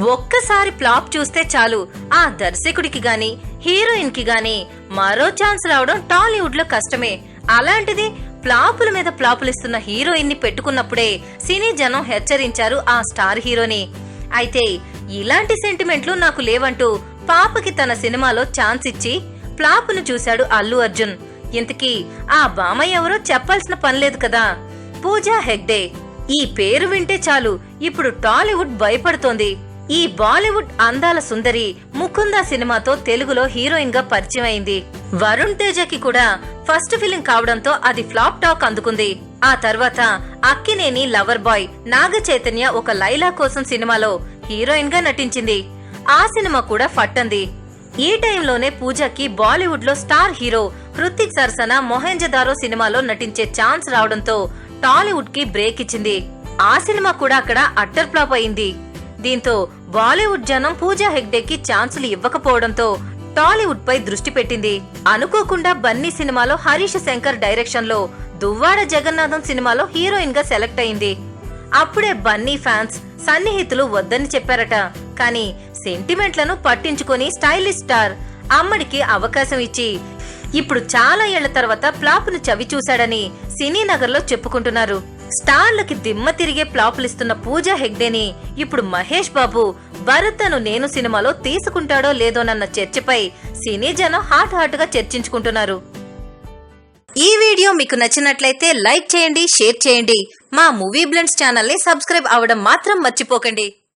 ఒక్కసారి ఫ్లాప్ చూస్తే చాలు ఆ దర్శకుడికి గాని హీరోయిన్ కి గాని మరో ఛాన్స్ రావడం టాలీవుడ్ లో కష్టమే. అలాంటిది ఫ్లాపుల మీద ఫ్లాపులు ఇస్తున్న హీరోయిన్ ని పెట్టుకున్నప్పుడే సినీ జనం హెచ్చరించారు ఆ స్టార్ హీరోని. అయితే ఇలాంటి సెంటిమెంట్లు నాకు లేవంటూ పాపకి తన సినిమాలో ఛాన్స్ ఇచ్చి ఫ్లాప్ ను చూశాడు అల్లు అర్జున్. ఇంతకీ ఆ బామయ్య ఎవరో చెప్పాల్సిన పనిలేదు కదా, పూజా హెగ్డే. ఈ పేరు వింటే చాలు ఇప్పుడు టాలీవుడ్ భయపడుతోంది. ఈ బాలీవుడ్ అందాల సుందరి ముకుందా సినిమాతో తెలుగులో హీరోయిన్ గా పరిచయం అయింది. వరుణ్ తేజకి కూడా ఫస్ట్ ఫిలిం కావడంతో అది ఫ్లాప్ టాక్ అందుకుంది. ఆ తర్వాత అక్కినేని లవర్ బాయ్ నాగ చైతన్య ఒక లైలా కోసం సినిమాలో హీరోయిన్ గా నటించింది. ఆ సినిమా కూడా ఫట్టంది. ఈ టైంలోనే పూజకి బాలీవుడ్ లో స్టార్ హీరో హృతిక్ సరసన మొహెంజదారో సినిమాలో నటించే ఛాన్స్ రావడంతో టాలీవుడ్ కి బ్రేక్ ఇచ్చింది. ఆ సినిమా కూడా అక్కడ అట్టర్ ఫ్లాప్ అయింది. దీంతో బాలీవుడ్ జనం పూజా హెగ్డేకి ఛాన్సులు ఇవ్వకపోవడంతో టాలీవుడ్ పై దృష్టి పెట్టింది. అనుకోకుండా బన్నీ సినిమాలో హరీష్ శంకర్ డైరెక్షన్ లో దువ్వాడ జగన్నాథం సినిమాలో హీరోయిన్ గా సెలెక్ట్ అయింది. అప్పుడే బన్నీ ఫ్యాన్స్ సన్నిహితులు వద్దని చెప్పారట. కానీ సెంటిమెంట్లను పట్టించుకొని స్టైలిష్ స్టార్ అమ్మడికి అవకాశం ఇచ్చి ఇప్పుడు చాలా ఏళ్ల తర్వాత ఫ్లాప్ ను చవి చూశాడని సినీ నగర్ లో చెప్పుకుంటున్నారు. స్టార్లకి దిమ్మ తిరిగే ఫ్లాపులిస్తున్న పూజా హెగ్డేని ఇప్పుడు మహేష్ బాబు భరత్ అను నేను సినిమాలో తీసుకుంటాడో లేదోనన్న చర్చపై సినీ జనం హాట్ గా చర్చించుకుంటున్నారు. ఈ వీడియో మీకు నచ్చినట్లయితే లైక్ చేయండి, షేర్ చేయండి. మా మూవీ బ్లెండ్స్ ఛానల్ ని సబ్స్క్రైబ్ అవ్వడం మాత్రం మర్చిపోకండి.